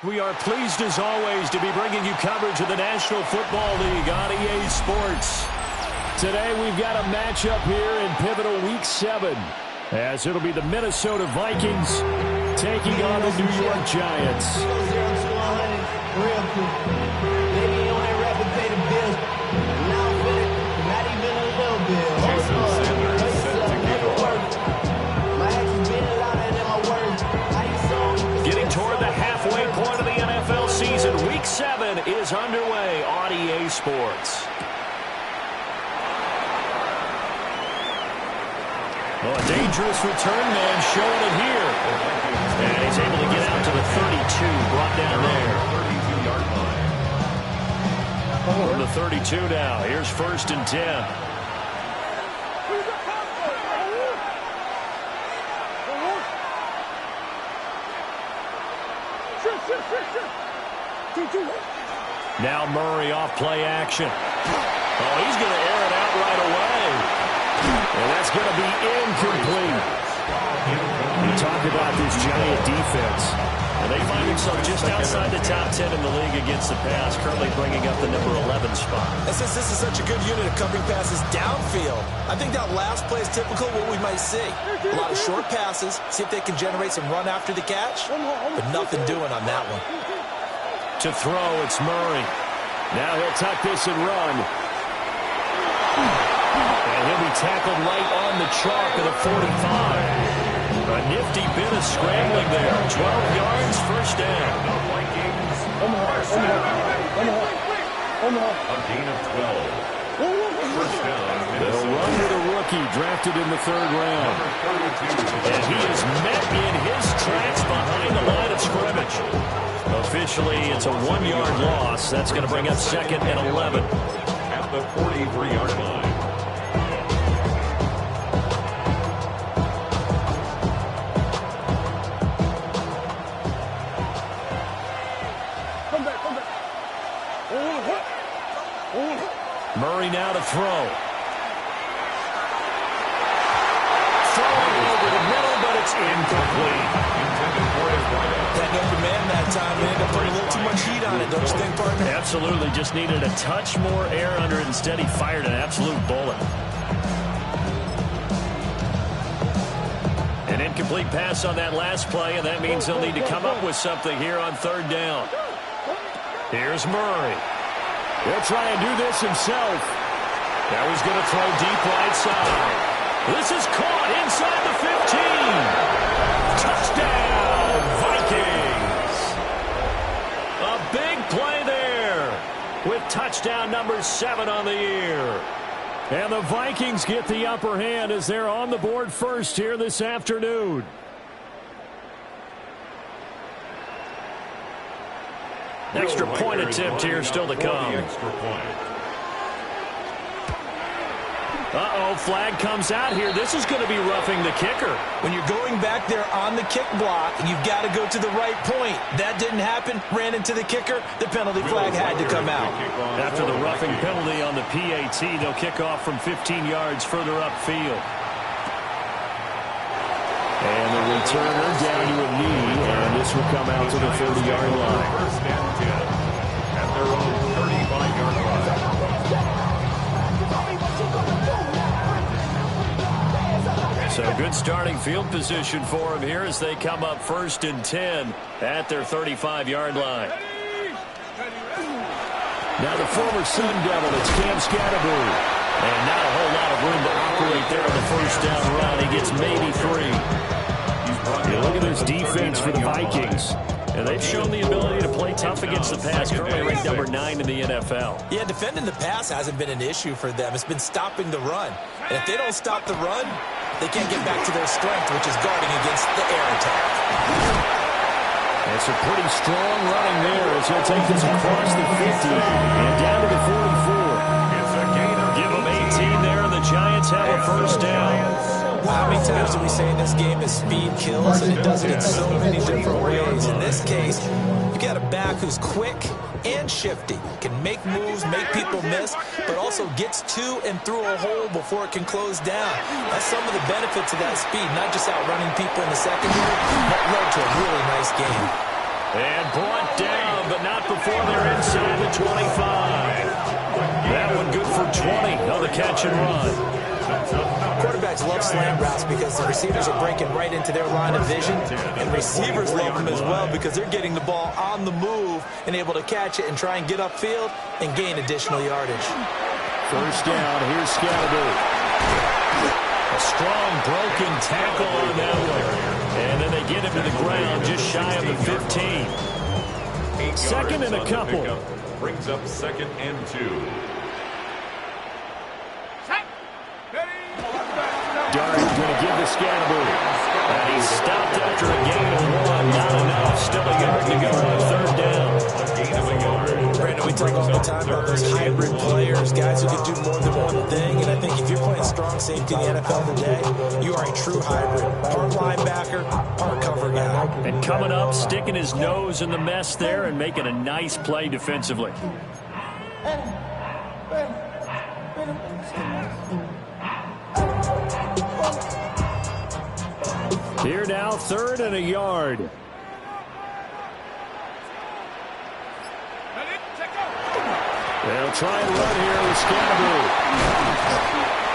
We are pleased as always to be bringing you coverage of the National Football League on EA Sports. Today we've got a matchup here in pivotal Week 7, as it'll be the Minnesota Vikings taking on the New York Giants. Getting toward the halfway point of the NFL season, Week 7 is underway on EA Sports. Oh, a dangerous return man showing it here. And he's able to get out to the 32, brought down there. From the 32 now, here's 1st and 10. Now Murray off play action. Oh, he's going to air it out right away. And that's going to be incomplete. We talk about this Giant defense. And they find themselves just outside the top 10 in the league against the pass, currently bringing up the number 11 spot. And since this is such a good unit of covering passes downfield, I think that last play is typical of what we might see. A lot of short passes, see if they can generate some run after the catch, but nothing doing on that one. To throw, it's Murray. Now he'll tuck this and run. And he'll be tackled right on the chalk of the 45. A nifty bit of scrambling there. 12 yards, first down. A gain of 12. First down. They'll run with a rookie drafted in the 3rd round. And he is met in his tracks behind the line of scrimmage. Officially, it's a 1-yard loss. That's going to bring up 2nd and 11. At the 43-yard line. Murray now to throw. Throwing over the middle, but it's incomplete. That number man that time ended up putting a little too much heat on it, don't you think, partner? Absolutely. Just needed a touch more air under it. Instead, he fired an absolute bullet. An incomplete pass on that last play, and that means they'll need to come up with something here on 3rd down. Here's Murray. He'll try and do this himself. Now he's going to throw deep right side. This is caught inside the 15. Touchdown, Vikings. A big play there with touchdown number 7 on the year. And the Vikings get the upper hand as they're on the board first here this afternoon. Extra point attempt here still to come. Uh-oh, flag comes out here. This is going to be roughing the kicker. When you're going back there on the kick block, you've got to go to the right point. That didn't happen. Ran into the kicker. The penalty flag had to come out. After the roughing penalty on the PAT, they'll kick off from 15 yards further upfield. And the returner down to a knee, and this will come out to the 30-yard line. First and 10 at their own 35-yard line. So good starting field position for them here as they come up 1st and 10 at their 35-yard line. Now the former Sun Devil, it's Cam Scatterbury. And not a whole lot of room to operate there on the 1st down run. He gets maybe 3. Yeah, look at this defense for the Vikings. And they've shown the ability to play tough against the pass, currently ranked number 9 in the NFL. Yeah, defending the pass hasn't been an issue for them. It's been stopping the run. And if they don't stop the run, they can't get back to their strength, which is guarding against the air attack. It's a pretty strong running there as he'll take this across the 50 and down to the 44. Give them 18 there, and the Giants have a 1st down. How many times do we say in this game that speed kills, and it does it in so many different ways. In this case, you got a back who's quick and shifty, can make moves, make people miss, but also gets to and through a hole before it can close down. That's some of the benefits of that speed, not just outrunning people in the secondary, but led to a really nice game. And brought down, but not before they're inside the 25. That one good for 20 on the catch and run. Quarterbacks love slant routes because the receivers are breaking right into their line of vision, and receivers love them as well because they're getting the ball on the move and able to catch it and try and get upfield and gain additional yardage. First down, here's Scatterby. A strong broken tackle on that one. And then they get him to the ground just shy of the 15. Second and a couple. Brings up 2nd and 2. Dart going to give the Scatterby. And he's stopped after a gain of 1. Not enough. Still a yard to go on 3rd down. A gain of a yard. Brandon, we talk all the time about those hybrid players, guys who can do more than one thing. And I think if you're playing strong safety in the NFL today, you are a true hybrid. Part linebacker, part cover guy. And coming up, sticking his nose in the mess there and making a nice play defensively. Here now, 3rd and a yard. They'll try and run here with Scatterby.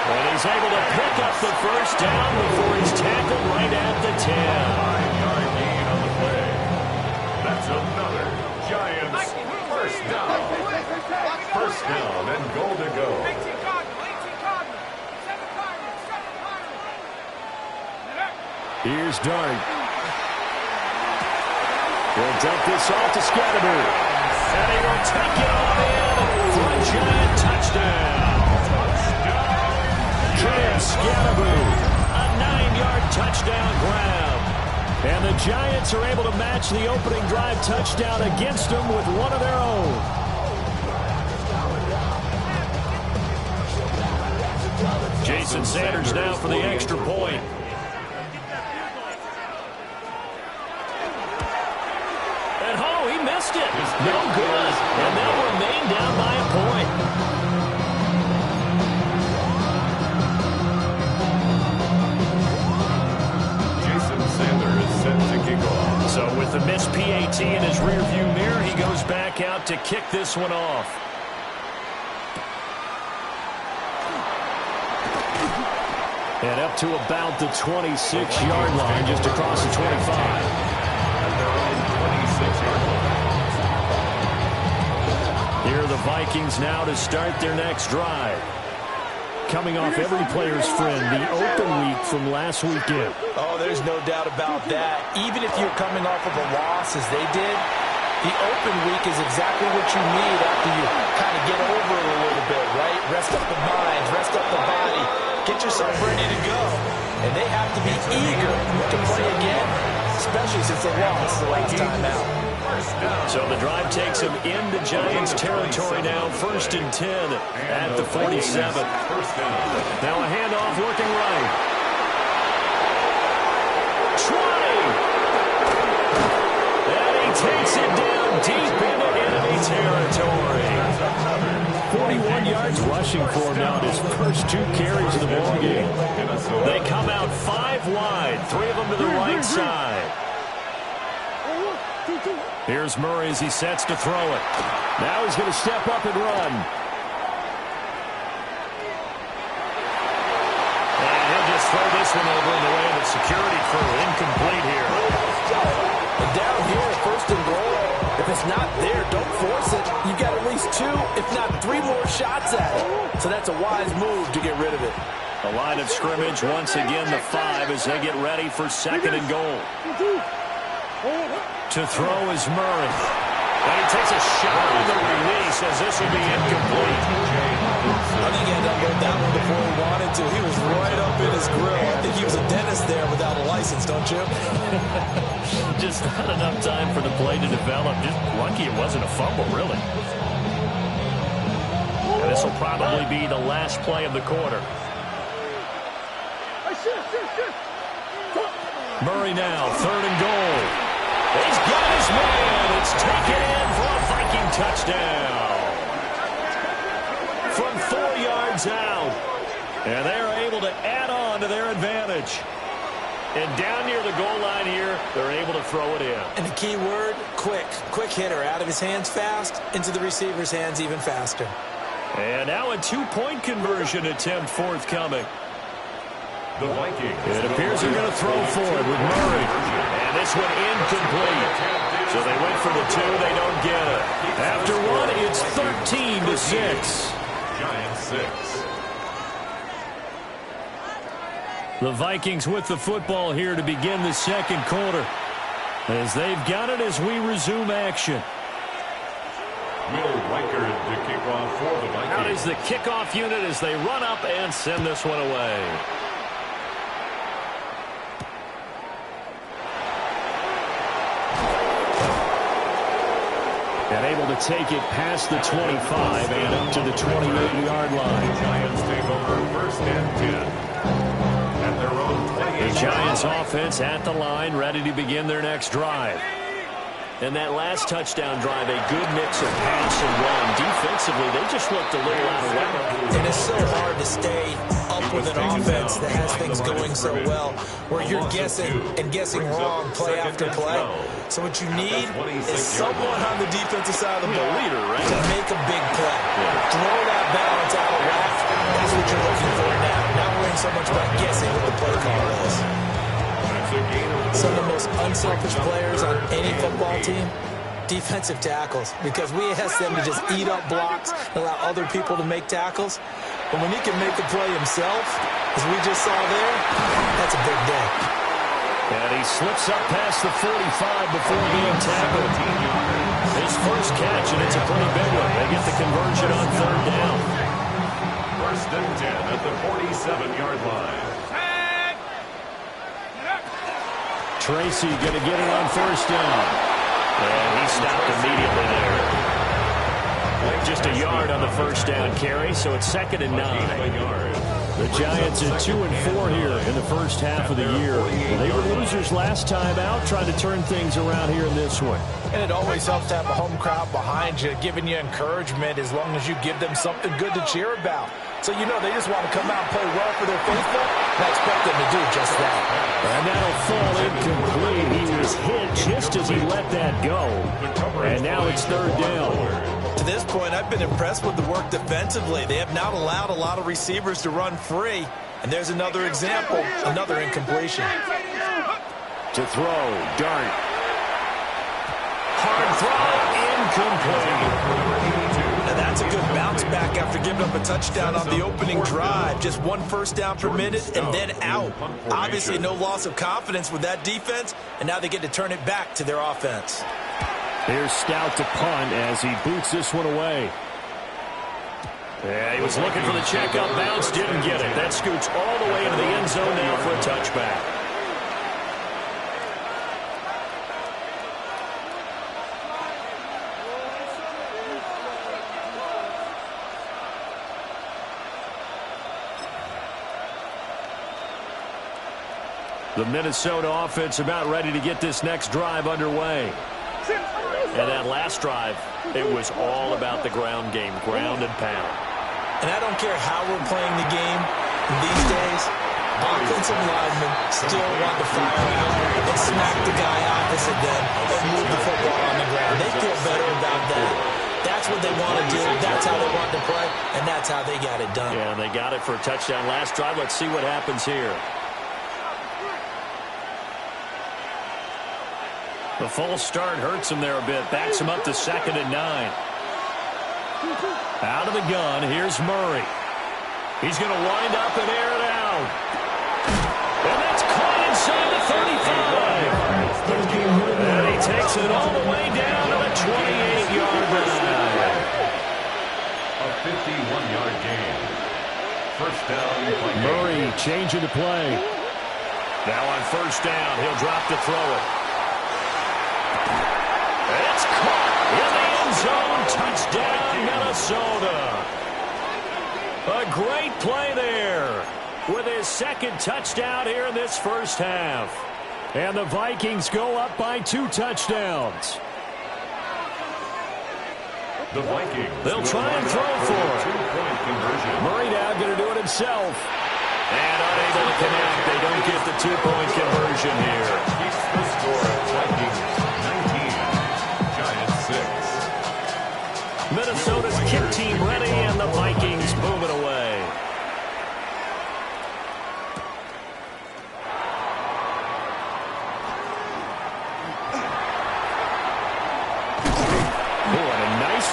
And he's able to pick up the first down before he's tackled right at the 10. 5-yard gain on the play. That's another Giants first down. First down and goal to go. Here's Dart. He'll dump this off to Scatterby. And he will take it on in for a Giant touchdown. Cam Scatterby, a 9-yard touchdown grab. And the Giants are able to match the opening drive touchdown against them with one of their own. Jason Sanders now for the extra point. Missed it. No good. And they'll remain down by a point. Jason Sanders is set to kick off. So with the missed PAT in his rearview mirror, he goes back out to kick this one off. And up to about the 26-yard line, just across the 25. Here are the Vikings now to start their next drive. Coming off every player's friend, the open week from last weekend. Oh, there's no doubt about that. Even if you're coming off of a loss as they did, the open week is exactly what you need after you kind of get over it a little bit, right? Rest up the minds, rest up the body, get yourself ready to go. And they have to be eager to play again, especially since they lost the last time out. So the drive takes him into Giants territory now, 1st and 10 at the 47. Now a handoff looking right. 20! And he takes it down deep into enemy territory. 41 yards rushing for him now in his first 2 carries of the ballgame. They come out 5 wide, 3 of them to the right side. Here's Murray as he sets to throw it. Now he's going to step up and run. And he'll just throw this one over in the way of the security crew. Incomplete here. And down here, 1st and goal. If it's not there, don't force it. You've got at least 2, if not 3 more shots at it. So that's a wise move to get rid of it. The line of scrimmage, once again, the 5 as they get ready for 2nd and goal. To throw is Murray. And he takes a shot on the release as this will be incomplete. I think he had to unload that one before he wanted to. He was right up in his grill. I think he was a dentist there without a license, don't you? Just not enough time for the play to develop. Just lucky it wasn't a fumble, really. And this will probably be the last play of the quarter. Murray now, 3rd and goal. He's got his man. It's taken in for a Viking touchdown. From 4 yards out. And they are able to add on to their advantage. And down near the goal line here, they're able to throw it in. And the key word, quick. Quick hitter, out of his hands fast, into the receiver's hands even faster. And now a two-point conversion attempt forthcoming. The Vikings. It appears they're going to throw for it with Murray. And this one incomplete. So they went for the two. They don't get it. After one, it's 13-6. Giants 6. The Vikings with the football here to begin the second quarter, as they've got it as we resume action. Will Reichard to kick off for the Vikings. Out is the kickoff unit as they run up and send this one away. And able to take it past the 25 and up to the 28-yard line. Giants take over first and 10. At their own 28. The Giants offense at the line, ready to begin their next drive. And that last touchdown drive, a good mix of pass and run. Defensively, they just looked a little out of whack. And it's so hard to stay up with an offense that has things going so well, where you're guessing and guessing wrong play after play. So what you need is someone on the defensive side of the ball to make a big play. Throw that balance out of whack. That's what you're looking for now. Not worrying so much about guessing what the play call is. Some of the most unselfish players on any football team, defensive tackles, because we ask them to just eat up blocks and allow other people to make tackles. But when he can make the play himself, as we just saw there, that's a big day. And he slips up past the 45 before being tackled. His first catch, and it's a pretty big one. They get the conversion on third down. First and 10 at the 47-yard line. Tracy going to get it on first down. And he stopped immediately there. Just a yard on the first down carry, so it's 2nd and 9. The Giants at 2-4 here in the first half of the year. They were losers last time out, trying to turn things around here in this one. And it always helps to have a home crowd behind you, giving you encouragement as long as you give them something good to cheer about. So you know they just want to come out and play well for their faithful, and I expect them to do just that. And that'll fall incomplete. He was hit just as he let that go. And now it's third down. To this point, I've been impressed with the work defensively. They have not allowed a lot of receivers to run free. And there's another example, another incompletion. To throw, Dart. Hard throw, incomplete. Now that's a good bounce back after giving up a touchdown on the opening drive. Just 1 first down per minute and then out. Obviously no loss of confidence with that defense, and now they get to turn it back to their offense. Here's Stout to punt as he boots this one away. Yeah, he was looking for the check-up bounce, didn't get it. That scoots all the way into the end zone now for a touchback. The Minnesota offense about ready to get this next drive underway. And that last drive, it was all about the ground game, ground and pound. And I don't care how we're playing the game these days, offensive linemen still want to fire out and smack the guy opposite them and move the football on the ground. They feel better about that. That's what they want to do. That's how they want to play, and that's how they got it done. Yeah, and they got it for a touchdown last drive. Let's see what happens here. The false start hurts him there a bit. Backs him up to 2nd and 9. Out of the gun, here's Murray. He's going to wind up and air it out. And that's caught inside the 35. And he takes it all the way down to the 28-yard line. A 51-yard gain. First down. Murray changing the play. Now on first down, he'll drop to throw it. It's caught in the end zone. Touchdown, Minnesota. A great play there with his second touchdown here in this first half. And the Vikings go up by 2 touchdowns. The Vikings. They'll try and throw for it. Two-point conversion. Murray now going to do it himself. And unable to connect. They don't get the 2-point conversion.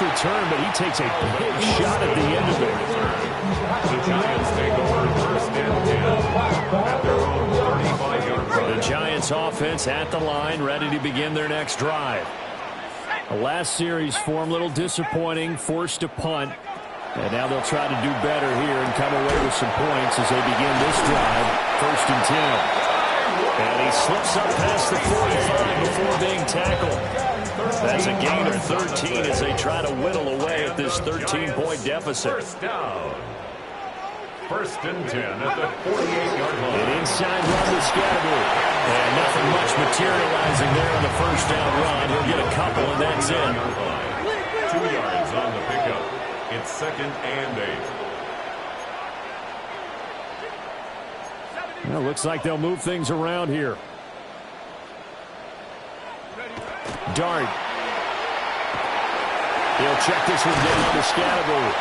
return, but he takes a big shot at the end of it. The Giants take over 1st and 10 at their own 35-yard line. The Giants offense at the line, ready to begin their next drive. The last series form a little disappointing, forced a punt. And now they'll try to do better here and come away with some points as they begin this drive, 1st and 10. And he slips up past the 45 before being tackled. That's a gain of 13 as they try to whittle away at this 13-point deficit. 1st down. 1st and 10 at the 48-yard line. An inside run to Scatterby. And nothing much materializing there on the 1st down run. He'll get a couple, and that's it. 2 yards on the pickup. It's 2nd and 8. Well, looks like they'll move things around here. Dart. He'll check this one down to Scatterby.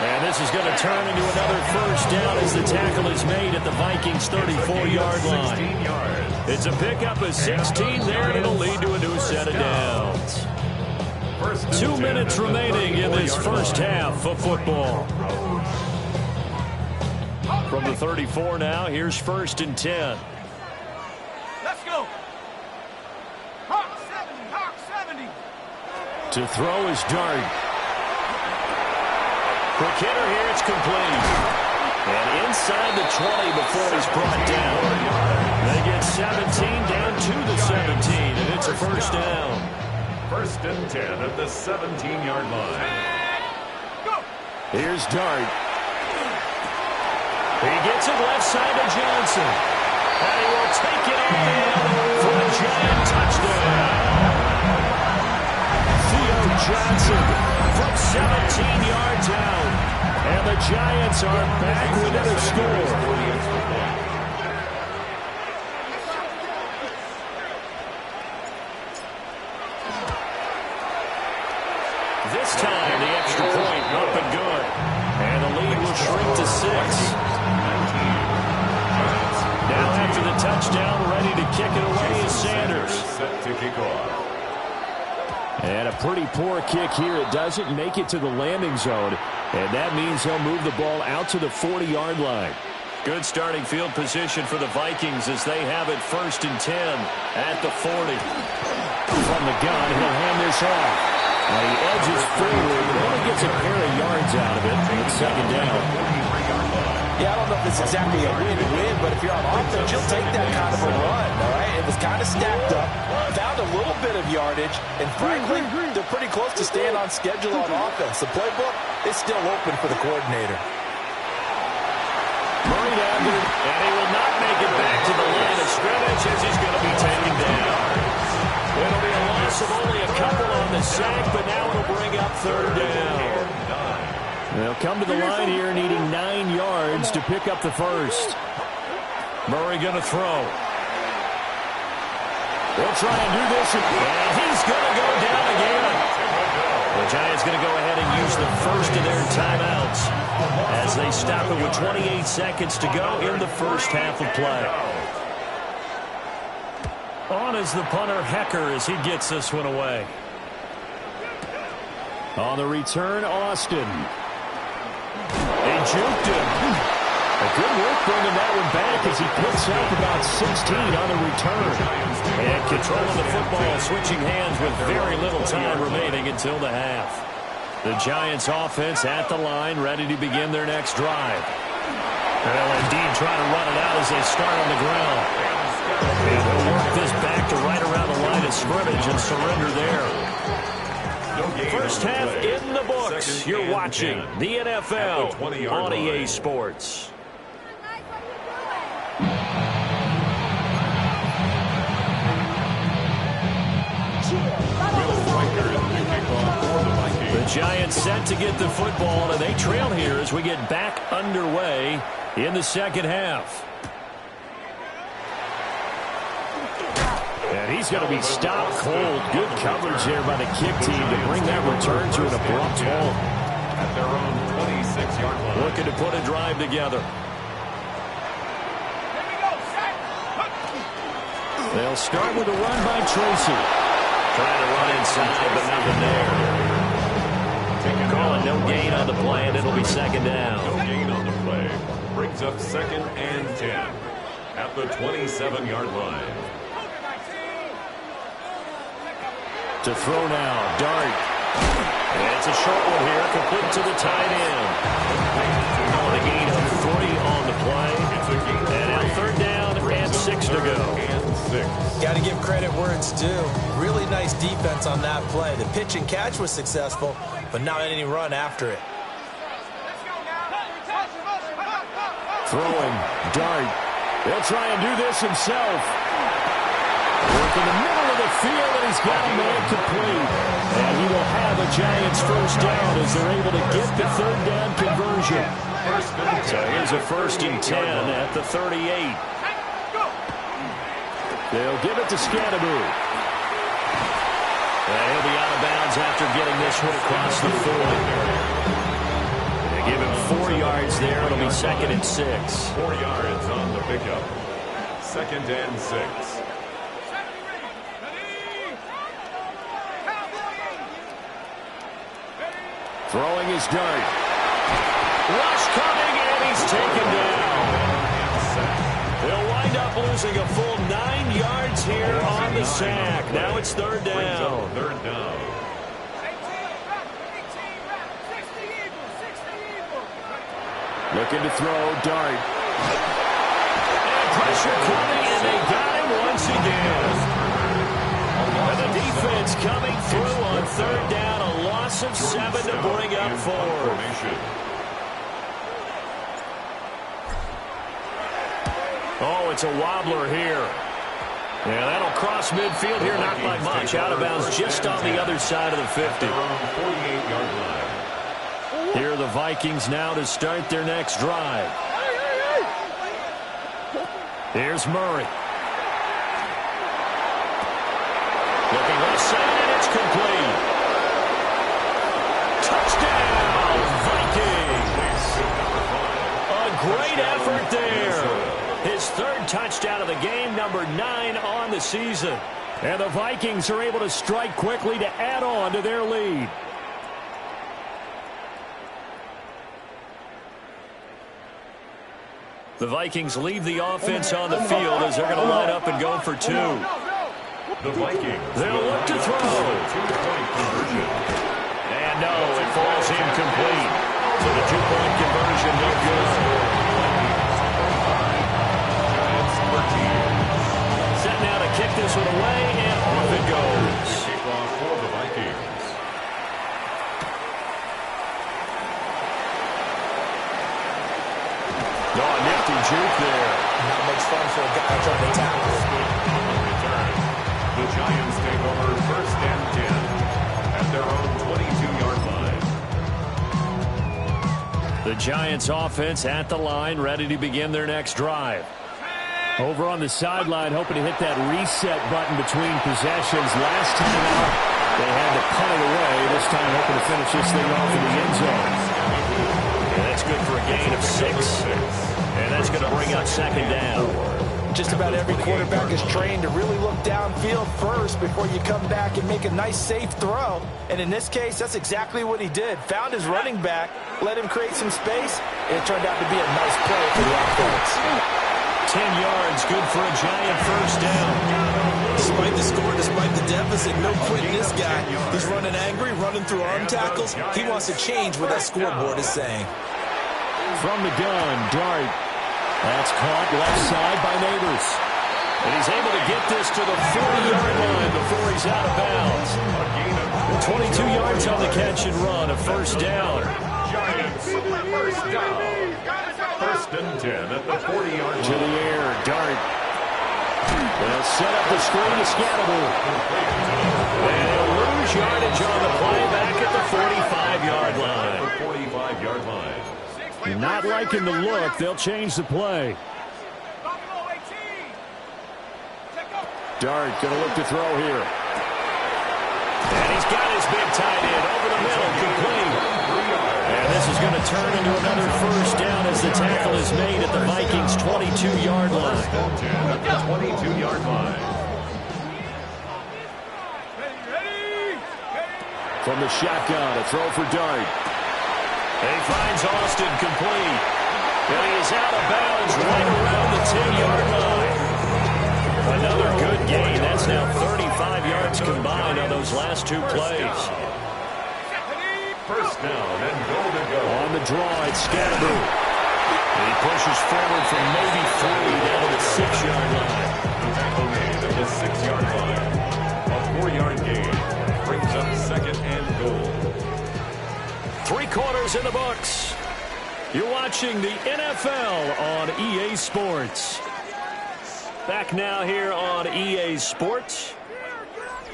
And this is going to turn into another 1st down as the tackle is made at the Vikings' 34-yard line. It's a pickup of 16 there, and it'll lead to a new set of downs. 2 minutes remaining in this 1st half of football. From the 34 now, here's 1st and 10. Let's go. Hawk 70, Hawk 70. To throw is Dart. Quick hitter here, it's complete. And inside the 20 before he's brought down. They get 17 down to the 17, and it's a 1st down. 1st and 10 at the 17-yard line. Here's Dart. He gets it left side to Johnson. And he will take it on for a giant touchdown. Theo Johnson from 17 yards out. And the Giants are back within a score. This time, the extra point up and good. And the lead will shrink to 6. Now after the touchdown, ready to kick it away is Sanders. Set to kick off. And a pretty poor kick here. It doesn't make it to the landing zone. And that means he'll move the ball out to the 40-yard line. Good starting field position for the Vikings as they have it 1st and 10 at the 40. From the gun, he'll hand this off. And he edges forward and only gets a pair of yards out of it. It's 2nd down. Yeah, I don't know if it's exactly a win-win, but if you're on offense, you'll take that kind of a run, all right? It was kind of stacked up, found a little bit of yardage, and frankly, they're pretty close to staying on schedule on offense. The playbook is still open for the coordinator. Murray down to it, and he will not make it back to the line of scrimmage as he's going to be taken down. It'll be a loss of only a couple on the sack, but now it'll bring up 3rd down. They'll come to the line here needing 9 yards to pick up the 1st. Murray going to throw. They'll try and do this, and he's going to go down again. The Giants going to go ahead and use the 1st of their timeouts as they stop it with 28 seconds to go in the 1st half of play. On is the punter, Hecker, as he gets this one away. On the return, Austin. They juked him. A good work bringing that one back as he picks up about 16 on the return. And controlling the football, switching hands with very little time remaining until the half. The Giants offense at the line, ready to begin their next drive. They'll indeed try to run it out as they start on the ground. And they'll work this back to right around the line of scrimmage and surrender there. 1st half in the books. You're watching the NFL on EA Sports. The Giants set to get the football, and they trail here as we get back underway in the 2nd half. And he's going to be stopped cold. Good coverage there by the kick team to bring that return to an abrupt halt. At their own 26-yard line. Looking to put a drive together. They'll start with a run by Tracy. Trying to run inside, but nothing there. down. No gain on the play, and it'll be second down. No gain on the play. Brings up 2nd and 10 at the 27-yard line. To throw now, Dart. And it's a short one here, complete to the tight end. On a gain of 3 on the play. And now 3rd down and 6 to go. Got to give credit where it's due. Really nice defense on that play. The pitch and catch was successful, but not any run after it. Throwing, Dart. He'll try and do this himself. Work in the middle of the field, and he's got a man complete. And he will have a Giants first down as they're able to get the 3rd down conversion. So here's a 1st and 10 at the 38. They'll give it to Scatteroo. And he'll be out of bounds after getting this one across the 40. They give him 4 yards there. It'll be 2nd and 6. 4 yards on the pickup. 2nd and 6. Throwing his Dart. Rush coming, and he's taken down. They'll wind up losing a full 9 yards here on the sack. Now it's 3rd down. 3rd down. Looking to throw, Dart. And pressure coming, and they got him once again. And the defense coming through on 3rd down. A loss of 7 to bring up 4. Oh, it's a wobbler here. Yeah, that'll cross midfield here, not by much. Out of bounds just on the other side of the 50. 48-yard line. Here are the Vikings now to start their next drive. Here's Murray. Looking left side, and it's complete. Touchdown, Vikings! A great effort there. His 3rd touchdown of the game, number 9 on the season. And the Vikings are able to strike quickly to add on to their lead. The Vikings leave the offense on the field as they're going to line up and go for 2. The Vikings. They'll look to throw. Two-point conversion. And no, it falls incomplete. So the 2-point conversion no good. Set now to kick this one away, and off it goes. Kickoff for the Vikings. No, nifty juke there. Not much fun for a guy trying to tackle. Return. The Giants take over 1st and 10 at their own 22-yard line. The Giants offense at the line, ready to begin their next drive. Over on the sideline, hoping to hit that reset button between possessions. Last time out, they had to punt it away. This time, hoping to finish this thing off in the end zone. And that's good for a gain of 6. And that's going to bring up 2nd down. Just about every quarterback is trained to really look downfield first before you come back and make a nice, safe throw. And in this case, that's exactly what he did. Found his running back, let him create some space, and it turned out to be a nice play for the offense. 10 yards, good for a Giant first down. Despite the score, despite the deficit, no quitting this guy. He's running angry, running through arm tackles. He wants to change what that scoreboard is saying. From the gun, Dart. That's caught left side by Neighbors. And he's able to get this to the 40-yard line before he's out of bounds. 22 yards on the catch and run, a first down. Giants, first down. 1st and 10 at the 40-yard line. To the air, Dart. They'll set up the screen to Scatteroo. And they'll lose yardage on the play back at the 45-yard line. 45-yard line. Not liking the look, they'll change the play. Dart going to look to throw here. And he's got his big tight end over the middle, complete. And this is going to turn into another first down as the tackle is made at the Vikings' 22-yard line. 22-yard line. From the shotgun, a throw for Dart. He finds Austin complete. And he is out of bounds right around the 10-yard line. Another good gain. That's now 35 yards combined on those last two plays. First down and goal to go. On the draw, it's Scatteroo. He pushes forward from maybe 3 down to the 6-yard line. The tackle made at the 6-yard line. A 4-yard gain brings up second and goal. 3 quarters in the books. You're watching the NFL on EA Sports. Back now here on EA Sports.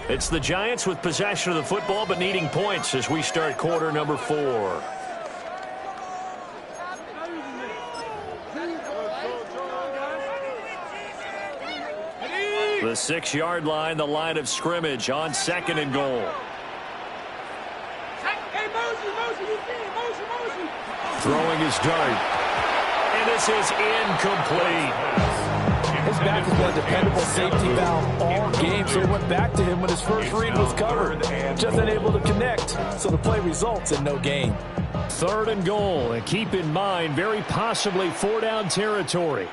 It's the Giants with possession of the football but needing points as we start quarter number 4. The 6-yard line, the line of scrimmage on second and goal. Throwing his dart. And this is incomplete. His back has been a dependable safety valve all game, so he went back to him when his first read was covered. Just unable to connect, so the play results in no gain. 3rd and goal, and keep in mind, very possibly 4-down territory.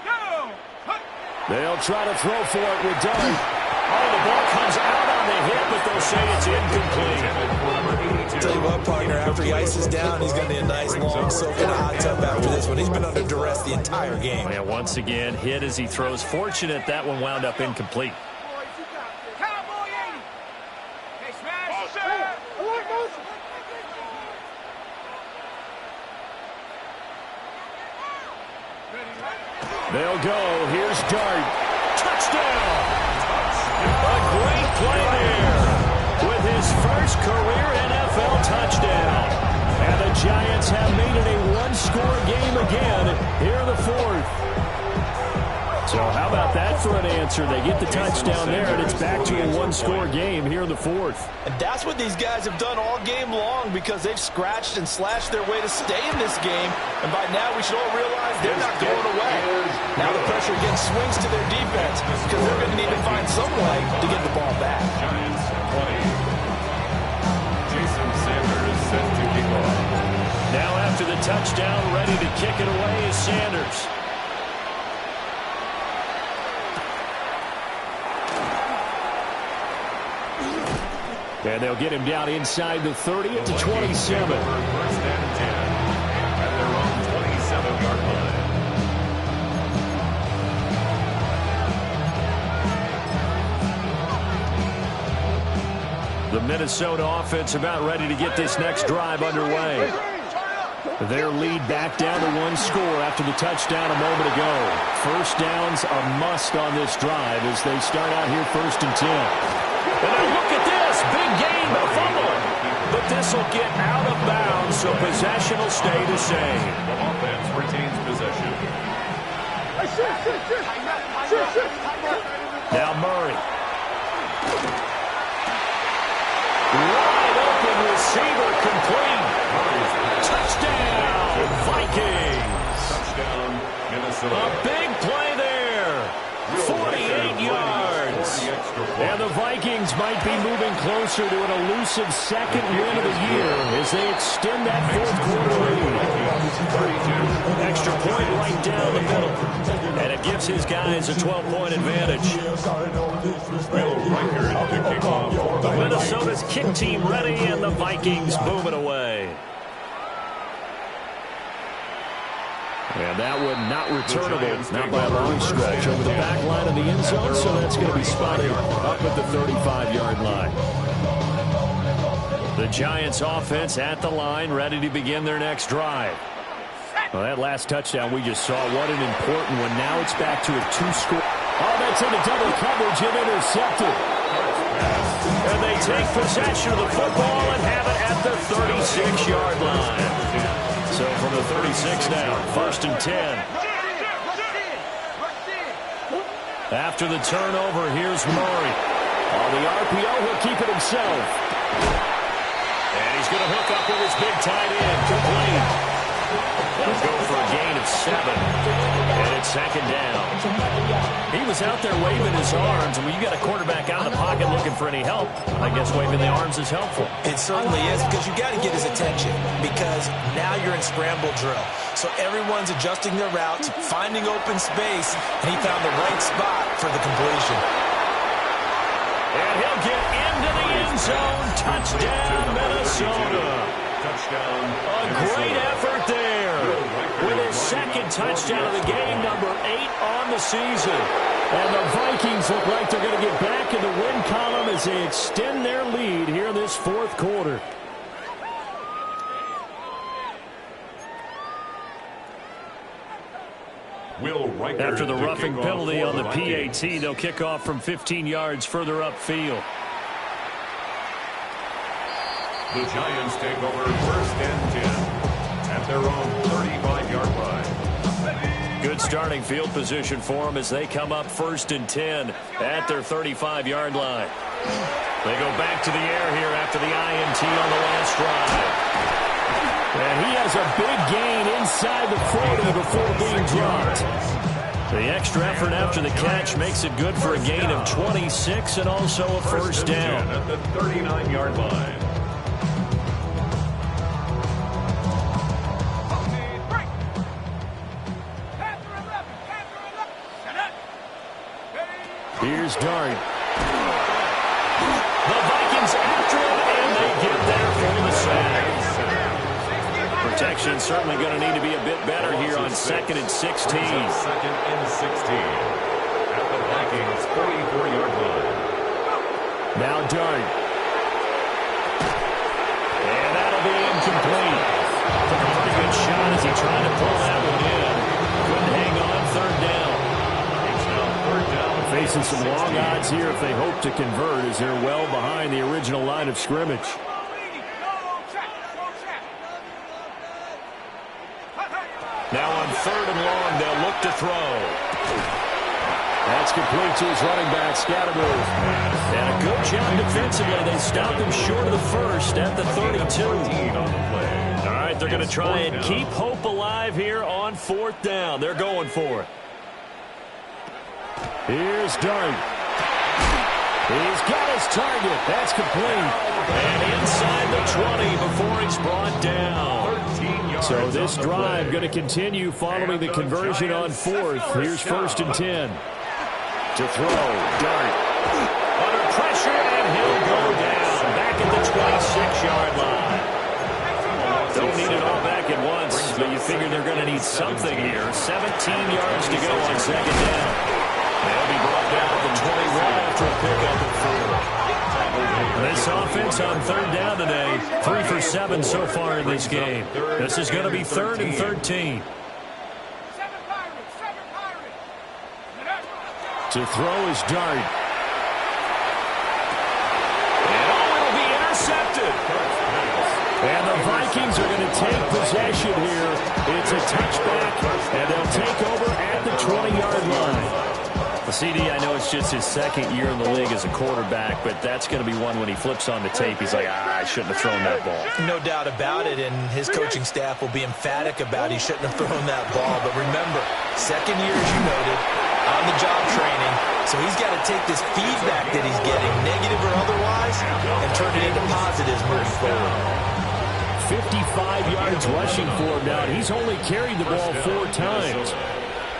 They'll try to throw for it with Dart. Oh, the ball comes out on the hit, but they'll say it's incomplete. Tell you what, partner, after he ices down, he's going to need a nice long soak in a hot tub after this one. He's been under duress the entire game. And once again, hit as he throws. Fortunate that one wound up incomplete. They'll go. Here's Dart. Touchdown! A great play there with his first career NFL touchdown. And the Giants have made it a one-score game again here in the 4th. So how about that for an answer? They get the touchdown there, and it's back to a one-score game here in the 4th. And that's what these guys have done all game long because they've scratched and slashed their way to stay in this game. And by now, we should all realize they're not going away. Now the pressure again swings to their defense because they're going to need to find some way to get the ball back. Giants 20. Jason Sanders set to kick off. Now after the touchdown, ready to kick it away is Sanders. And they'll get him down inside the 30 at the 27. First and 10 at their own 27-yard line. The Minnesota offense about ready to get this next drive underway. Their lead back down to 1 score after the touchdown a moment ago. First down's a must on this drive as they start out here 1st and 10. And now look at this. Big gain, a fumble. But this will get out of bounds, so possession will stay the same. The offense retains possession. Now Murray. Wide open receiver complete. Touchdown, Vikings. Touchdown, Minnesota. A big play there. 48 yards. And the Vikings might be moving closer to an elusive second win of the year as they extend that 4th quarter lead. Extra point right down the middle. And it gives his guys a 12-point advantage. Will Reichard to kick off. The Minnesota's kick team ready, and the Vikings booming away. And that one not returnable, not by a long stretch, over the back line of the end zone, so that's going to be spotted up at the 35-yard line. The Giants offense at the line, ready to begin their next drive. Well, that last touchdown we just saw, what an important one. Now it's back to a 2-score. Oh, that's into double coverage and intercepted. And they take possession of the football and have it at the 36-yard line. So from the 36 now, 1st and 10. After the turnover, here's Murray. On the RPO, he'll keep it himself. And he's going to hook up with his big tight end, complete. They'll go for a gain of 7. And it's second down. He was out there waving his arms, and when you got a quarterback out of the pocket looking for any help, I guess waving the arms is helpful. It certainly is, because you got to get his attention, because now you're in scramble drill. So everyone's adjusting their routes, finding open space, and he found the right spot for the completion. And he'll get into the end zone. Touchdown, Minnesota. Touchdown. A great effort there. With his second touchdown of the game, number 8 on the season. And the Vikings look like they're going to get back in the win column as they extend their lead here in this fourth quarter. After the roughing penalty on the PAT, they'll kick off from 15 yards further upfield. The Giants take over 1st and 10 at their own 35-yard line. Good starting field position for them as they come up 1st and 10 at their 35-yard line. They go back to the air here after the INT on the last drive. And he has a big gain inside the 40 before being dropped. The extra effort after the catch makes it good for a gain of 26 and also a first down. At the 39-yard line. Here's Dart. The Vikings after him, and they get there for the sack. Protection certainly going to need to be a bit better here on 2nd and 16. 2nd and 16 at the Vikings 44-yard line. Now Dart. And that'll be incomplete. Took a pretty good shot as he tried to pull that one in. Couldn't hang on, 3rd down. It's now 3rd down. Facing some long odds here if they hope to convert as they're well behind the original line of scrimmage. Now on 3rd and long, they'll look to throw. That's complete to his running back, Scattermove. And a good job defensively. They stopped him short of the first at the 32. All right, they're going to try and keep hope alive here on 4th down. They're going for it. Here's Dart. He's got his target. That's complete. And inside the 20 before he's brought down. So this drive going to continue following the conversion on 4th. Here's 1st and 10. To throw, Dart. Under pressure, and he'll go down. Back at the 26-yard line. Don't need it all back at once, but you figure they're going to need something here. 17 yards to go on 2nd down. They'll be brought down at the 21 after a pickup at 4. This offense on 3rd down today, 3 for 7 so far in this game. This is going to be 3rd and 13. To throw is Dart. And it'll be intercepted. And the Vikings are going to take possession here. It's a touchback, and they'll take over at the 20-yard line. CD, I know it's just his 2nd year in the league as a quarterback, but that's going to be one when he flips on the tape. He's like, I shouldn't have thrown that ball. No doubt about it, and his coaching staff will be emphatic about he shouldn't have thrown that ball. But remember, 2nd year, as you noted, on-the-job training, so he's got to take this feedback that he's getting, negative or otherwise, and turn it into positives moving forward. 55 yards rushing for him now. He's only carried the ball 4 times.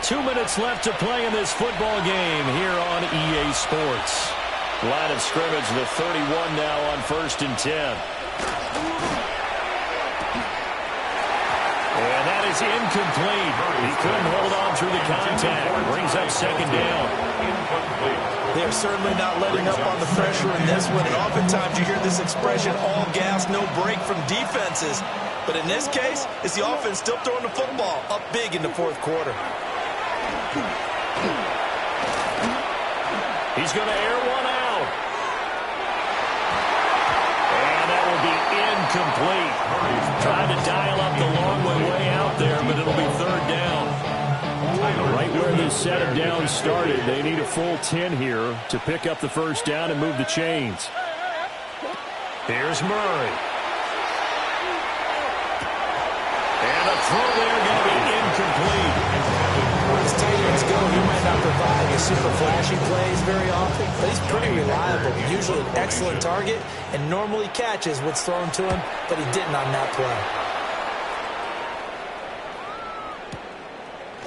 2 minutes left to play in this football game here on EA Sports. Line of scrimmage, the 31 now on 1st and 10. And that is incomplete. He couldn't hold on through the contact. Brings up 2nd down. They're certainly not letting up on the pressure in this one. And oftentimes you hear this expression, all gas, no break from defenses. But in this case, it's the offense still throwing the football up big in the 4th quarter. He's going to air one out. And that will be incomplete. Trying to dial up the long way out there, but it'll be 3rd down. Right where this set of downs started, they need a full 10 here to pick up the 1st down and move the chains. Here's Murray. And a throw there, find the super flashy plays very often, but he's pretty reliable, usually an excellent target, and normally catches what's thrown to him, but he didn't on that play.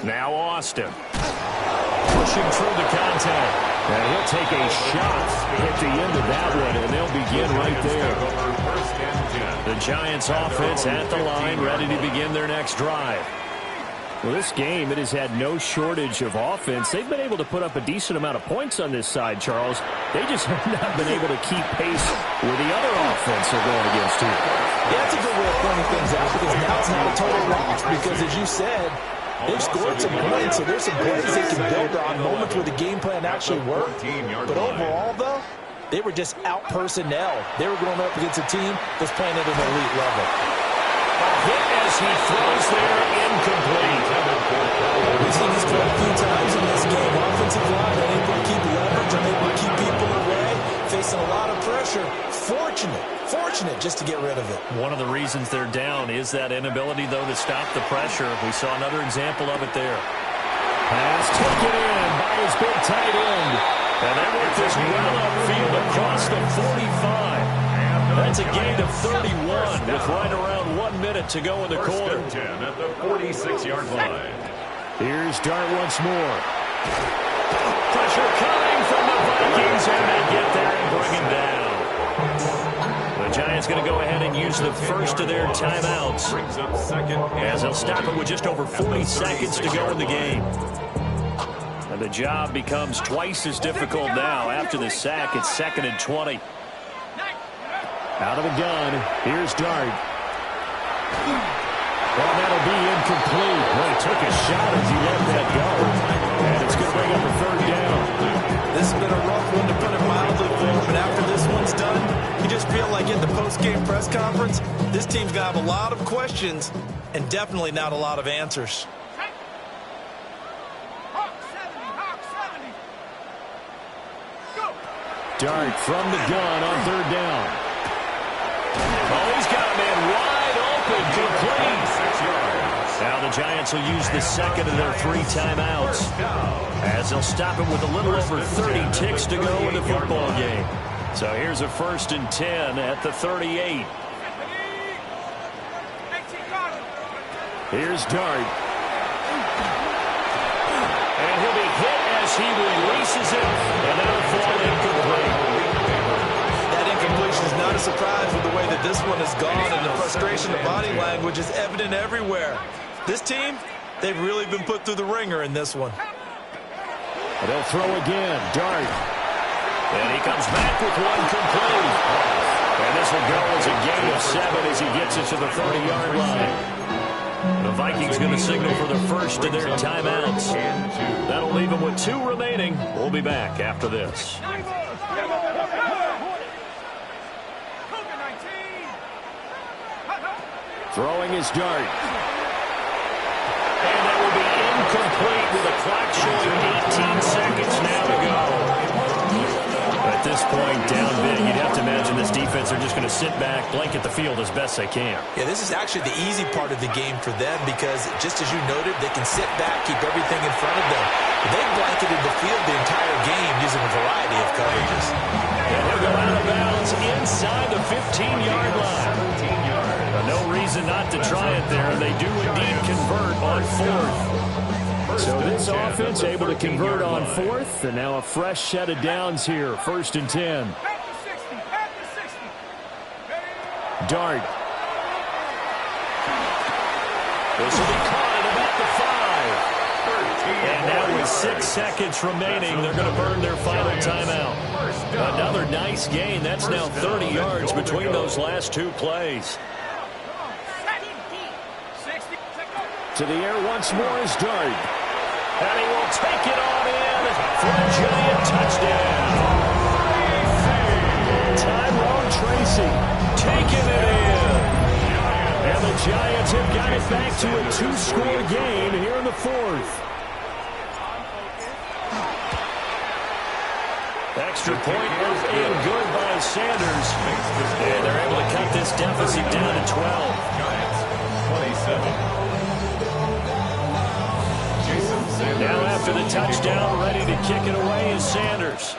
Now Austin. Pushing through the contact. And he'll take a shot at the end of that one, and they'll begin right there. The Giants offense at the line, ready to begin their next drive. Well, this game, it has had no shortage of offense. They've been able to put up a decent amount of points on this side, Charles. They just have not been able to keep pace with the other offense they're going against here. Yeah, that's a good way of pointing things out, because now it's not a total loss, because as you said, they've scored some points, so there's some plays they can build on, moments where the game plan actually worked. But overall, though, they were just out-personnel. They were going up against a team that's playing at an elite level. A hit as he throws there, incomplete. We've seen this quite a few times in this game. Offensive line unable to keep leverage, unable to keep people away, facing a lot of pressure. Fortunate just to get rid of it. One of the reasons they're down is that inability, though, to stop the pressure. We saw another example of it there. Pass taken in by his big tight end. And they work this well upfield across the 45. That's a gain of 31 with right around 1 minute to go in the quarter. 10 at the 46-yard line. Here's Dart once more. Pressure coming from the Vikings, and they get there and bring him down. The Giants going to go ahead and use the first of their timeouts, Brings up second, as they'll stop it with just over 40 seconds to go in the game. And the job becomes twice as difficult now after the sack. It's 2nd and 20. Out of the gun, here's Dart. Well, that'll be incomplete. Well, he took a shot as he let that go. And it's going to bring up a 3rd down. This has been a rough one to put it mildly for him, but after this one's done, you just feel like in the post-game press conference, this team's going to have a lot of questions and definitely not a lot of answers. Dart from the gun on 3rd down. Oh, he's got a man wide open, complete. 6 yards. Now the Giants will use the second of their 3 timeouts, as they'll stop it with a little over 30 ticks to go in the football game. So here's a 1st and 10 at the 38. Here's Dart. And he'll be hit as he releases it, and that'll fall incomplete. That incompletion is not a surprise with the way that this one has gone, and the frustration of body language is evident everywhere. This team, they've really been put through the ringer in this one. They'll throw again. Dart. And he comes back with one complete. And this will go as a gain of 7 as he gets it to the 30-yard line. The Vikings going to signal for the first of their timeouts. That'll leave them with 2 remaining. We'll be back after this. Throwing his Dart. And that will be incomplete with the clock showing 18 seconds now to go. At this point, down big, you'd have to imagine this defense are just going to sit back, blanket the field as best they can. Yeah, this is actually the easy part of the game for them because, just as you noted, they can sit back, keep everything in front of them. They've blanketed the field the entire game using a variety of coverages. And he'll go out of bounds inside the 15-yard line. No reason not to try it there. They do indeed convert on 4th. So this offense able to convert on 4th, and now a fresh set of downs here. 1st and 10. Dart. This will be caught at about the 5. And now with 6 seconds remaining, they're going to burn their final timeout. Another nice gain. That's now 30 yards between those last 2 plays. To the air once more is Dart. And he will take it on in for a Giant touchdown. Tyrone Tracy taking it in. And the Giants have got it back to a 2-score game here in the 4th. Extra point was in good by Sanders. And they're able to cut this deficit down to 12. Giants 27. Now after for the touchdown, ready to kick it away is Sanders.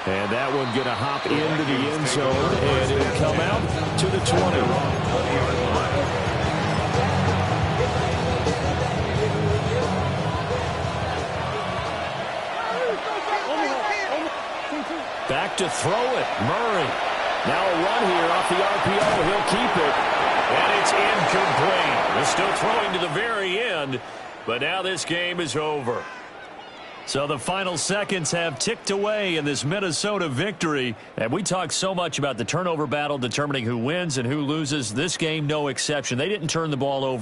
And that one going to hop into the end zone, and it'll come out to the 20. Back to throw it, Murray. Now a run here off the RPO. He'll keep it. And it's incomplete. They're still throwing to the very end, but now this game is over. So the final seconds have ticked away in this Minnesota victory. And we talk so much about the turnover battle determining who wins and who loses. This game, no exception. They didn't turn the ball over